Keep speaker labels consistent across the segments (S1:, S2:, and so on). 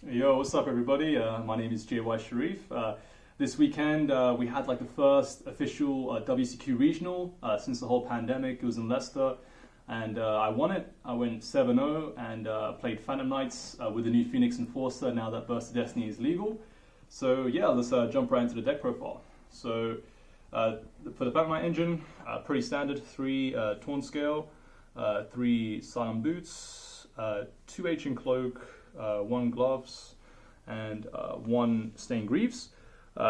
S1: Yo, what's up, everybody? My name is JY Sharif. This weekend, we had like the first official WCQ Regional since the whole pandemic. It was in Leicester, and I won it. I went 7-0 and played Phantom Knights with the new Phoenix Enforcer now that Burst of Destiny is legal. So yeah, let's jump right into the deck profile. So for the Phantom Knight engine, pretty standard: 3 Torn Scale, 3 Silent Boots, 2 Ancient Cloak, 1 Gloves, and 1 Stained Greaves.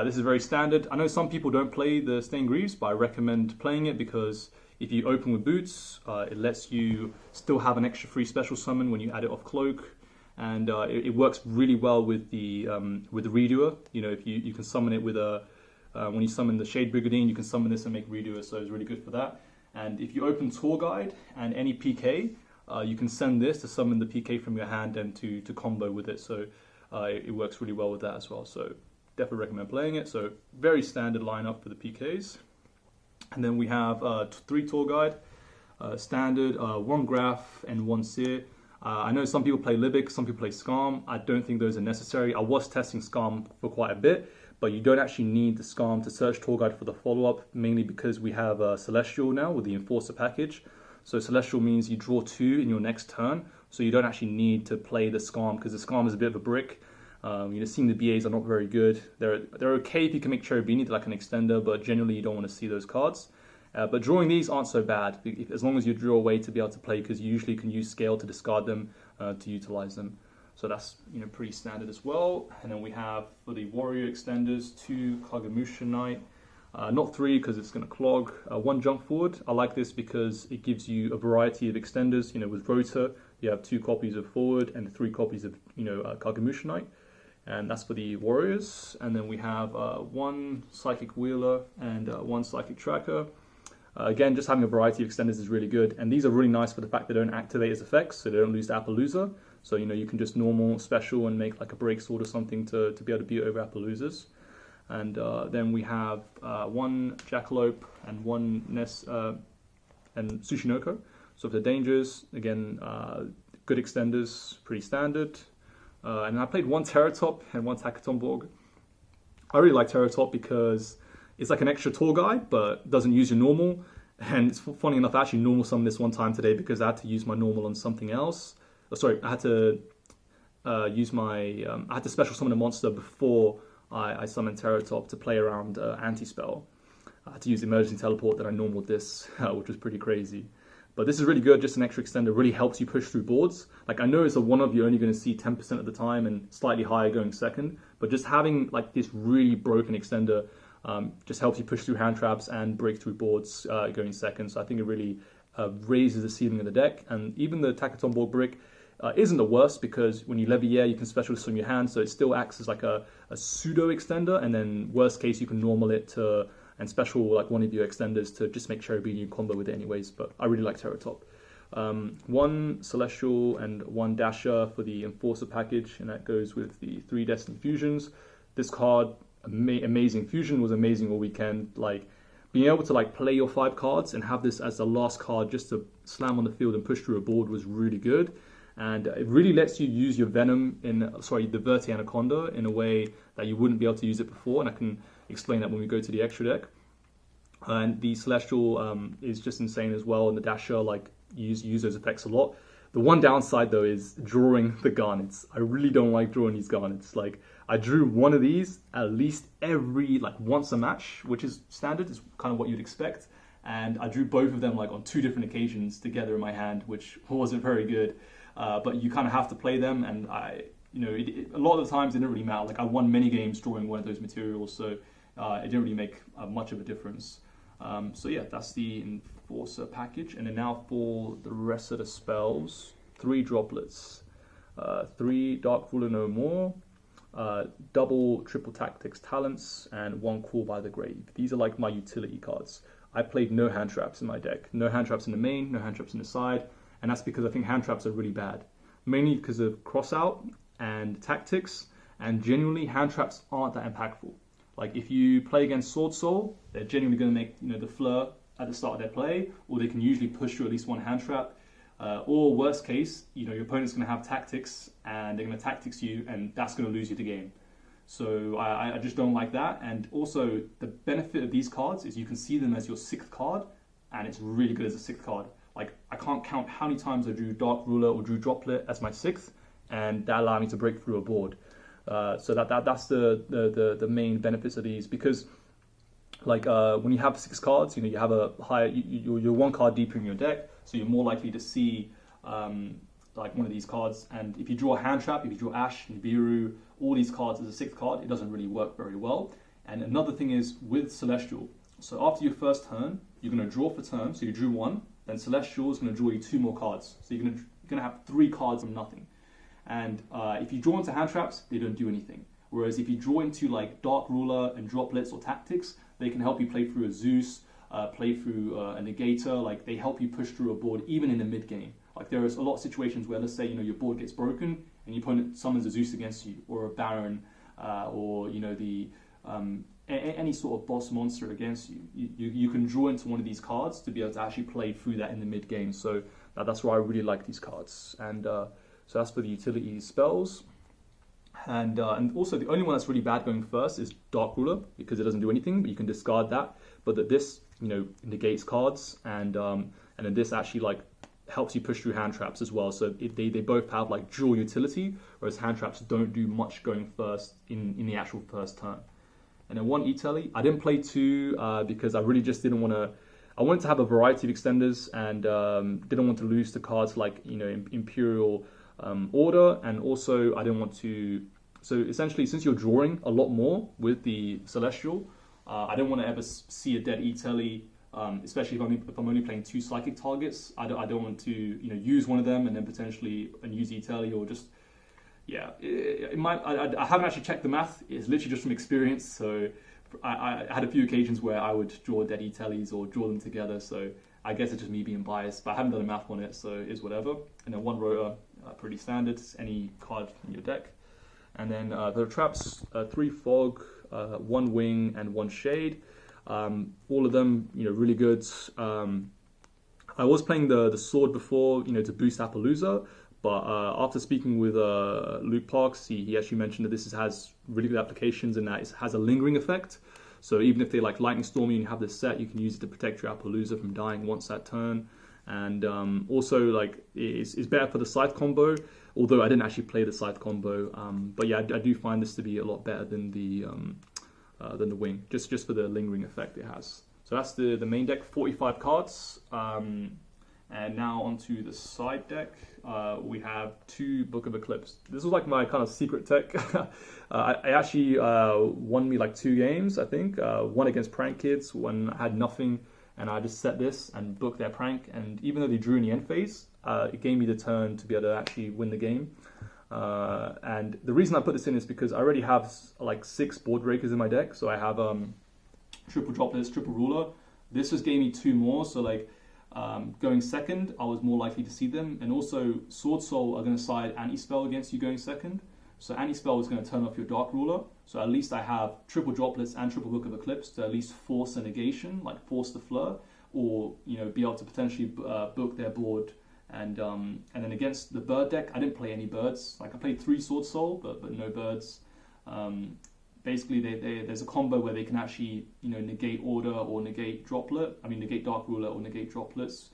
S1: This is very standard. I know some people don't play the Stained Greaves, but I recommend playing it because if you open with Boots, it lets you still have an extra free special summon when you add it off Cloak, and it works really well with the Redoer. You know, if you can summon it with a when you summon the Shade Brigandine, you can summon this and make Redoer, so it's really good for that. And if you open Tour Guide and any PK, you can send this to summon the PK from your hand and to combo with it. So it works really well with that as well. So definitely recommend playing it. So very standard lineup for the PKs. And then we have 3 Tour Guide, standard, 1 Graph and 1 Seer. I know some people play Libic, some people play Scarm. I don't think those are necessary. I was testing Scarm for quite a bit, but you don't actually need the Scarm to search Tour Guide for the follow-up, mainly because we have Celestial now with the Enforcer package. So Celestial means you draw 2 in your next turn, so you don't actually need to play the Scarm, because the Scarm is a bit of a brick. Seeing the BAs are not very good. They're okay if you can make Cherubini like an extender, but generally you don't want to see those cards. But drawing these aren't so bad, as long as you draw a way to be able to play, because you usually can use Scale to discard them, to utilize them. So that's pretty standard as well. And then we have, for the Warrior extenders, 2 Kagamusha Knight. Not 3 because it's going to clog. 1 Jump Forward. I like this because it gives you a variety of extenders. With Rotor, you have 2 copies of Forward and 3 copies of Kagamusha Knight. And that's for the Warriors. And then we have 1 Psychic Wheeler and 1 Psychic Tracker. Again, just having a variety of extenders is really good. And these are really nice for the fact they don't activate as effects, so they don't lose to Appaloosa. So, you can just normal, special, and make like a Break Sword or something to be able to beat over Appaloosas. And then we have 1 Jackalope and 1 Ness and Tsushinoko. So for the dangers, again, good extenders, pretty standard. And I played 1 Terratop and 1 Takatomborg. I really like Terratop because it's like an extra tour guide, but doesn't use your normal. And it's funny enough, I actually normal summoned this one time today because I had to use my normal on something else. I had to use my I had to special summon a monster before I summoned Terratop to play around anti-spell. I had to use Emergency Teleport, then I normaled this, which was pretty crazy. But this is really good, just an extra extender, really helps you push through boards. Like, I know it's a 1-of you're only going to see 10% of the time and slightly higher going second, but just having like this really broken extender just helps you push through hand traps and break through boards going second. So I think it really raises the ceiling of the deck. And even the Takatomborg brick isn't the worst, because when you Levier, you can special summon your hand, so it still acts as like a pseudo extender, and then worst case you can normal it to and special like 1 of your extenders to just make Cherubini you combo with it anyways. But I really like Terratop. 1 Celestial and 1 Dasher for the Enforcer package, and that goes with the 3 Destiny Fusions. This card, amazing. Fusion was amazing all weekend. Like, being able to like play your 5 cards and have this as the last card just to slam on the field and push through a board was really good. And it really lets you use your Venom the Verti Anaconda in a way that you wouldn't be able to use it before, and I can explain that when we go to the extra deck. And the Celestial is just insane as well, and the Dasher, like, use those effects a lot. The one downside though is drawing the Garnets. I really don't like drawing these Garnets. Like, I drew 1 of these at least every once a match, which is standard, is kind of what you'd expect. And I drew both of them like on 2 different occasions together in my hand, which wasn't very good. But you kind of have to play them, and a lot of the times it didn't really matter. Like, I won many games drawing 1 of those materials, so it didn't really make much of a difference. So yeah, that's the Enforcer package. And then now for the rest of the spells: 3 Droplets, 3 Dark Ruler No More, double Triple Tactics Talents, and 1 Call by the Grave. These are like my utility cards. I played no hand traps in my deck. No hand traps in the main, no hand traps in the side. And that's because I think hand traps are really bad. Mainly because of crossout and tactics, and genuinely hand traps aren't that impactful. Like, if you play against Sword Soul, they're genuinely going to make the fleur at the start of their play, or they can usually push through at least 1 hand trap. Or worst case, your opponent's going to have tactics and they're going to tactics you, and that's going to lose you the game. So I just don't like that. And also the benefit of these cards is you can see them as your 6th card, and it's really good as a 6th card. Like, I can't count how many times I drew Dark Ruler or drew Droplet as my 6th, and that allowed me to break through a board. So that's the main benefits of these, because like when you have 6 cards, you have a higher, you're 1 card deeper in your deck, so you're more likely to see like one of these cards. And if you draw a Hand Trap, if you draw Ash, Nibiru, all these cards as a 6th card, it doesn't really work very well. And another thing is with Celestial, so after your first turn, you're going to draw for turn, so you drew 1, then Celestial is going to draw you 2 more cards. So you're going to have 3 cards from nothing. And if you draw into Hand Traps, they don't do anything. Whereas if you draw into like Dark Ruler and Droplets or Tactics, they can help you play through a Zeus, play through a Negator. Like, they help you push through a board even in the mid game. Like, there is a lot of situations where, let's say, your board gets broken and your opponent summons a Zeus against you, or a Baron, or any sort of boss monster against you. You can draw into one of these cards to be able to actually play through that in the mid game. So that's why I really like these cards. And so that's for the utility spells. And also the only one that's really bad going first is Dark Ruler, because it doesn't do anything, but you can discard that. But that this negates cards, and then this actually like helps you push through Hand Traps as well. So they both have like dual utility, whereas Hand Traps don't do much going first in the actual first turn. And then 1 E-Telly, I didn't play 2 because I really just didn't want to. I wanted to have a variety of extenders, and didn't want to lose to cards like Imperial Order, and also I didn't want to. So essentially, since you're drawing a lot more with the Celestial, I don't want to ever see a dead E-Telly, especially if I'm only playing 2 psychic targets. I don't want to use one of them and then potentially use E-Telly, or just it might. I haven't actually checked the math. It's literally just from experience. So I had a few occasions where I would draw dead E-Tellys or draw them together. So I guess it's just me being biased, but I haven't done a math on it, so it is whatever. And then 1 Rotor, pretty standard, any card in your deck. And then the traps, 3 Fog, 1 Wing, and 1 Shade. All of them, really good. I was playing the sword before, to boost Appaloosa, but after speaking with Luke Parks, he actually mentioned that this has really good applications, and that it has a lingering effect. So even if they like Lightning Storm you and you have this set, you can use it to protect your Appaloosa from dying once that turn. And also, like, it's better for the Scythe combo, although I didn't actually play the Scythe combo. But yeah, I do find this to be a lot better than the Wing, just for the lingering effect it has. So that's the main deck, 45 cards. And now onto the side deck, we have 2 Book of Eclipse. This was like my kind of secret tech. I actually won me like 2 games, I think. One against Prank Kids when I had nothing, and I just set this and booked their prank. And even though they drew in the end phase, it gave me the turn to be able to actually win the game. And the reason I put this in is because I already have like 6 board breakers in my deck. So I have triple droplets, triple ruler. This just gave me 2 more. So like going second, I was more likely to see them. And also Sword Soul are going to side anti-spell against you going second. So anti-spell is going to turn off your Dark Ruler. So at least I have triple droplets and triple Book of Eclipse to at least force a negation, like force the fleur, or be able to potentially book their board. And then against the bird deck, I didn't play any birds. Like I played 3 Sword Soul, but no birds. Basically, there's a combo where they can actually negate Order or negate Droplet. I mean negate Dark Ruler or negate Droplets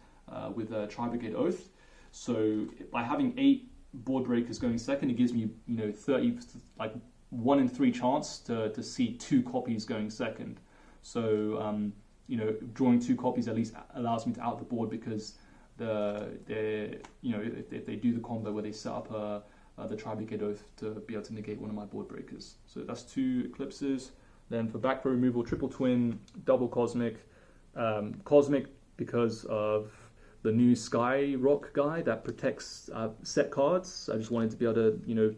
S1: with a Tri-Brigade Oath. So by having 8 board breakers going second, it gives me 30, like 1 in 3 chance to see 2 copies going second. So drawing 2 copies at least allows me to out the board, because if they do the combo where they set up the Tri-Brigade Oath to be able to negate one of my board breakers. So that's 2 Eclipses. Then for back row removal, triple twin, double Cosmic. Cosmic because of the new Sky Rock guy that protects set cards. I just wanted to be able to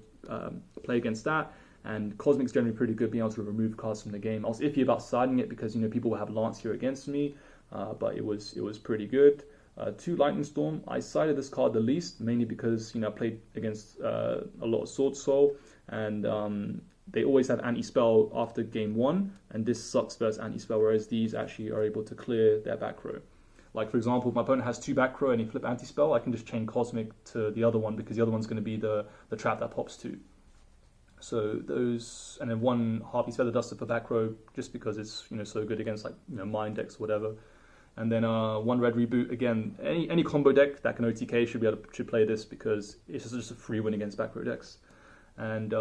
S1: play against that. And Cosmic's generally pretty good being able to remove cards from the game. I was iffy about siding it because people will have Lance here against me, but it was pretty good. 2 Lightning Storm. I sided this card the least, mainly because I played against a lot of Sword Soul, and they always have anti-spell after game 1, and this sucks versus anti-spell, whereas these actually are able to clear their back row. Like, for example, if my opponent has 2 back row and he flip anti-spell, I can just chain Cosmic to the other one because the other one's going to be the trap that pops 2. So those, and then 1 Harpy's Feather Duster for back row, just because it's, you know, so good against, like, you know, Mind decks or whatever. And then 1 red reboot. Again, any combo deck that can OTK should play this because it's just a free win against back row decks. And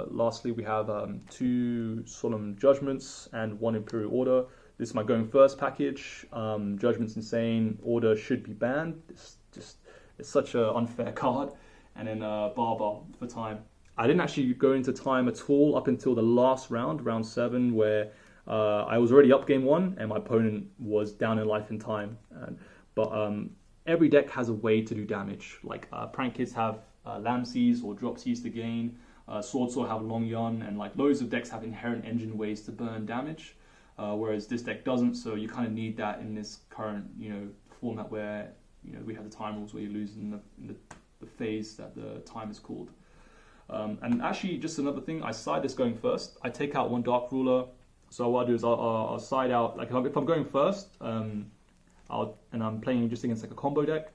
S1: lastly, we have 2 Solemn Judgments and 1 Imperial Order. This is my going first package. Judgment's insane. Order should be banned. It's such an unfair card. And then Barbar for time. I didn't actually go into time at all up until the last round, round 7, where I was already up game 1 and my opponent was down in life and time. But every deck has a way to do damage. Like Prank Kids have Lamseas or Dropseas to gain. Swordsaw have Long Yon, and like loads of decks have inherent engine ways to burn damage. Whereas this deck doesn't, so you kind of need that in this current, you know, format where, you know, we have the time rules where you lose in the phase that the time is called. And actually, just another thing, I side this going first. I take out 1 Dark Ruler. So what I do is I'll side out, like if I'm going first, and I'm playing just against like a combo deck,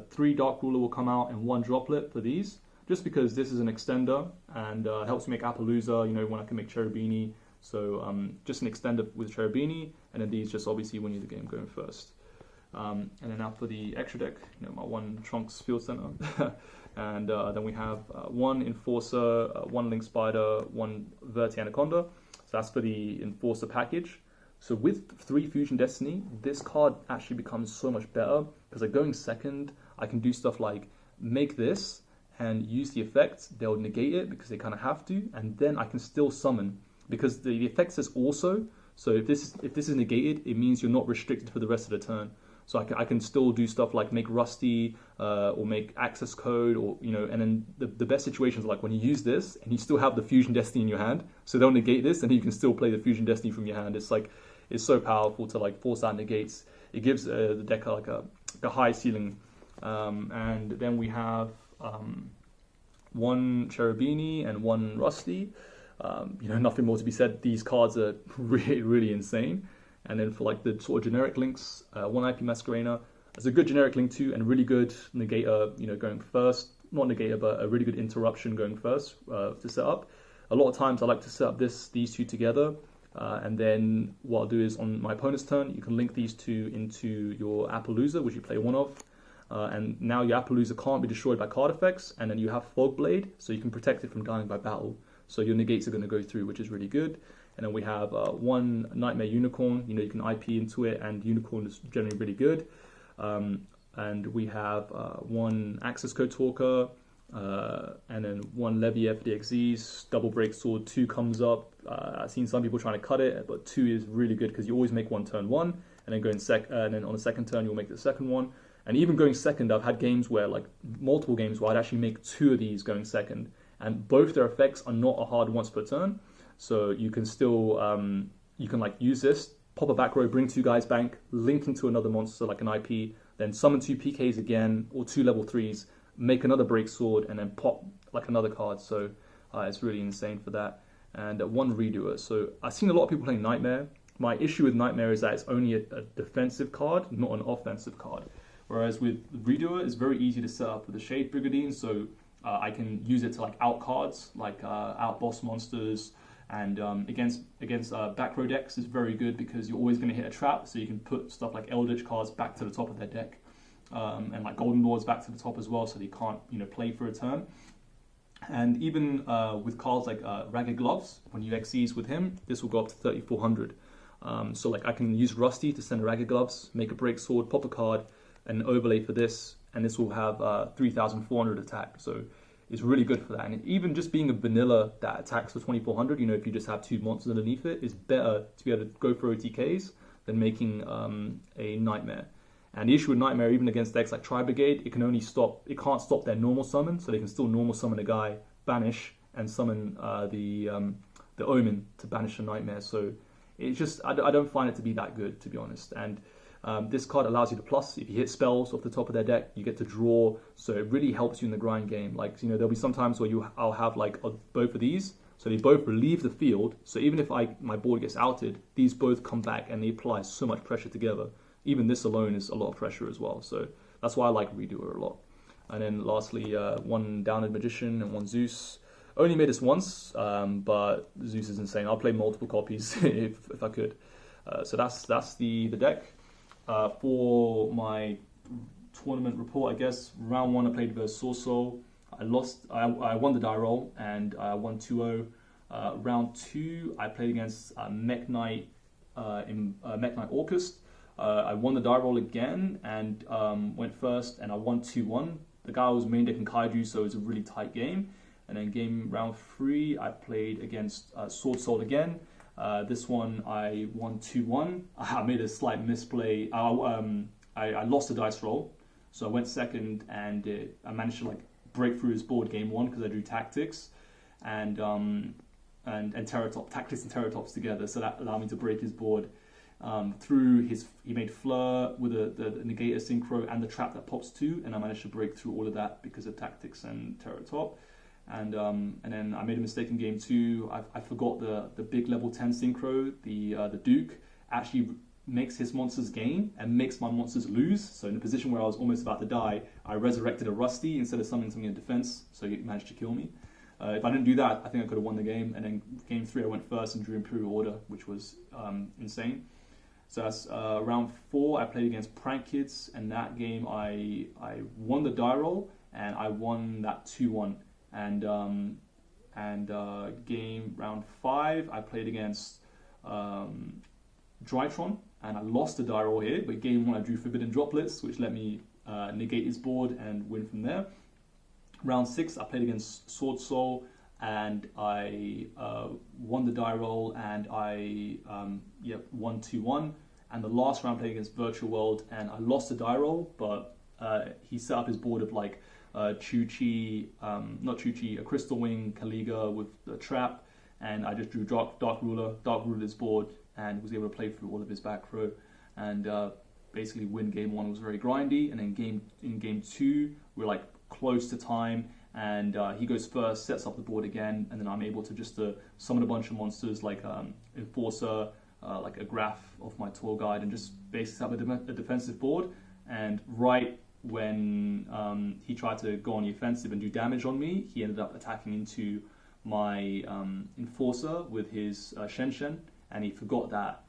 S1: 3 Dark Ruler will come out and 1 Droplet for these, just because this is an extender and helps me make Appaloosa, you know, when I can make Cherubini. So just an extender with Cherubini, and then these just obviously win you the game going first. And then now for the extra deck, you know, my 1 Trunks Field Center. And then we have 1 Enforcer, 1 Link Spider, 1 Verti Anaconda. So that's for the Enforcer package. So with 3 Fusion Destiny, this card actually becomes so much better because like going second, I can do stuff like make this and use the effect. They'll negate it because they kind of have to, and then I can still summon because the effect says also. So if this is negated, it means you're not restricted for the rest of the turn. So I can still do stuff like make Rusty or make Access Code, or, you know, and then the best situations are like when you use this and you still have the Fusion Destiny in your hand, so they'll negate this and you can still play the Fusion Destiny from your hand. It's like, it's so powerful to like force out negates. It gives the deck like a high ceiling. And then we have 1 Cherubini and 1 Rusty. You know, nothing more to be said. These cards are really, really insane. And then for like the sort of generic links, 1 IP Masquerena is a good generic link too, and really good negator, you know, going first. Not negator, but a really good interruption going first to set up. A lot of times I like to set up these 2 together, and then what I'll do is on my opponent's turn, you can link these 2 into your Appaloosa, which you play 1 of. And now your Appaloosa can't be destroyed by card effects, and then you have Fog Blade, so you can protect it from dying by battle. So your negates are going to go through, which is really good. And then we have 1 Nightmare Unicorn. You know, you can IP into it, and Unicorn is generally really good. And we have 1 Access Code Talker, and then 1 Levy FDXZs, Double Break Sword, 2 comes up. I've seen some people trying to cut it, but 2 is really good because you always make 1 turn 1, and then and then on the second turn you'll make the second one. And even going second, I've had games where, like multiple games, where I'd actually make 2 of these going second, and both their effects are not a hard once per turn. So you can still, you can like use this, pop a back row, bring 2 guys bank, link into another monster like an IP, then summon 2 PKs again, or 2 level 3s, make another break sword, and then pop like another card. So it's really insane for that. And 1 Redoer. So I've seen a lot of people playing Nightmare. My issue with Nightmare is that it's only a defensive card, not an offensive card. Whereas with Redoer, it's very easy to set up with the Shade Brigandine, so I can use it to like out cards, like out boss monsters. And against back row decks is very good because you're always going to hit a trap, so you can put stuff like Eldritch cards back to the top of their deck, and like Golden Lords back to the top as well, so they can't, you know, play for a turn. And even with cards like Ragged Gloves, when you XCs with him, this will go up to 3,400. So like I can use Rusty to send Ragged Gloves, make a break sword, pop a card, and overlay for this, and this will have 3,400 attack. So it's really good for that. And even just being a vanilla that attacks for 2,400, you know, if you just have 2 monsters underneath it, is better to be able to go for OTKs than making a Nightmare. And the issue with Nightmare, even against decks like Tri-Brigade, it can't stop their normal summon, so they can still normal summon a guy, banish, and summon the Omen to banish a Nightmare. So it's just, I don't find it to be that good, to be honest. And this card allows you to plus. If you hit spells off the top of their deck, you get to draw, so it really helps you in the grind game. Like, you know, there'll be some times where I'll have like both of these, so they both relieve the field. So even if my board gets outed, these both come back and they apply so much pressure together. even this alone is a lot of pressure as well. So that's why I like Redoer a lot. And then lastly, one Downed Magician and one Zeus. Only made this once, but Zeus is insane. I'll play multiple copies if I could. So that's the deck. For my tournament report, I guess, round 1 I played versus Sorso. I won the die roll and I won 2-0. Round 2 I played against Mech Knight in Mech Knight Orcust. I won the die roll again and went first, and I won 2-1. The guy was main decking Kaiju, so it was a really tight game. And then round 3 I played against Sword Soul again. This one I won 2-1. I made a slight misplay. I lost the dice roll, so I went second, and I managed to break through his board game 1 because I drew tactics and Terratop, tactics and Terratops together, so that allowed me to break his board. He made Fleur with the Negator Synchro and the trap that pops 2, and I managed to break through all of that because of tactics and Terratop. And then I made a mistake in game 2. I forgot the big level 10 synchro. The Duke actually makes his monsters gain and makes my monsters lose. So in a position where I was almost about to die, I resurrected a Rusty instead of summoning something in defense, so he managed to kill me. If I didn't do that, I think I could have won the game. And then game 3 I went first and drew Imperial Order, which was insane. So that's round 4 I played against Prank Kids, and that game I won the die roll and I won that 2-1. And game round 5 I played against Drytron, and I lost the die roll here, but game 1 I drew Forbidden Droplets, which let me negate his board and win from there. Round 6 I played against Sword Soul, and I won the die roll, and I won 2-1. And the last round I played against Virtual World, and I lost the die roll, but he set up his board of Chu-Chi, a Crystal Wing, Kaliga with the trap, and I just drew Dark Ruler his board, and was able to play through all of his back row, and basically win game 1. Was very grindy, and then game 2 we're close to time, and he goes first, sets up the board again, and then I'm able to just summon a bunch of monsters like Enforcer, like a graph of my tour guide, and just basically have a defensive board. And right when he tried to go on the offensive and do damage on me, he ended up attacking into my Enforcer with his Shen, and he forgot that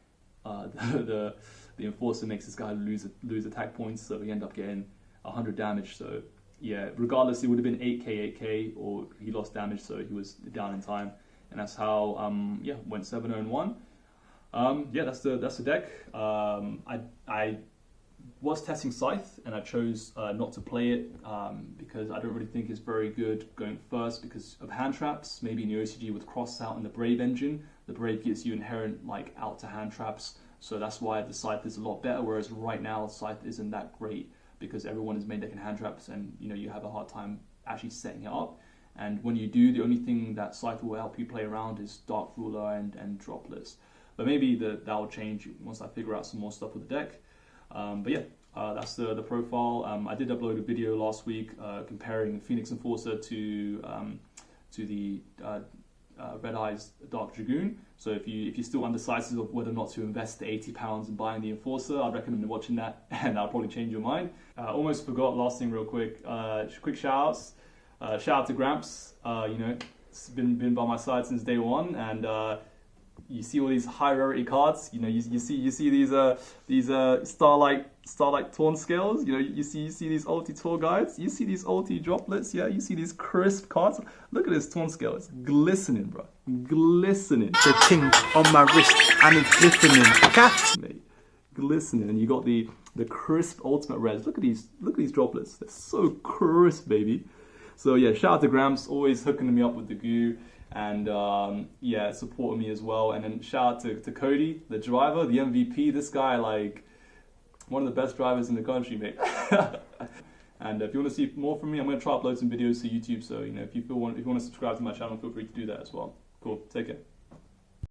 S1: the Enforcer makes this guy lose attack points, so he ended up getting 100 damage. So yeah, regardless, it would have been 8k, or he lost damage, so he was down in time, and that's how went 7-0-1. That's the deck. I was testing Scythe, and I chose not to play it because I don't really think it's very good going first because of hand traps. Maybe in the OCG with Cross Out and the Brave engine, the Brave gives you inherent out to hand traps, so that's why the Scythe is a lot better. Whereas right now Scythe isn't that great because everyone is main decking hand traps, and you have a hard time actually setting it up. And when you do, the only thing that Scythe will help you play around is Dark Ruler and Droplets. But maybe that will change once I figure out some more stuff with the deck. That's the profile. I did upload a video last week comparing Phoenix Enforcer to the Red Eyes Dark Dragoon. So if you're still undecided of whether or not to invest the £80 in buying the Enforcer, I'd recommend watching that, and that'll probably change your mind. Almost forgot, last thing real quick. Quick shout outs. Shout out to Gramps. It's been by my side since day 1, and you see all these high rarity cards. You see these Starlight Torn Scales. You see these ulti tour guides. You see these ulti droplets. Yeah, you see these crisp cards. Look at this Torn Scale. It's glistening, bro. Glistening.
S2: The ting on my wrist and it's glistening. Catch
S1: me, glistening. And you got the crisp ultimate reds. Look at these droplets. They're so crisp, baby. So yeah, shout out to Gramps, always hooking me up with the goo. And supporting me as well. And then shout out to Cody, the driver, the MVP. This guy, one of the best drivers in the country, mate. And if you want to see more from me, I'm going to try upload some videos to YouTube. So if you want to subscribe to my channel, feel free to do that as well. Cool. Take care.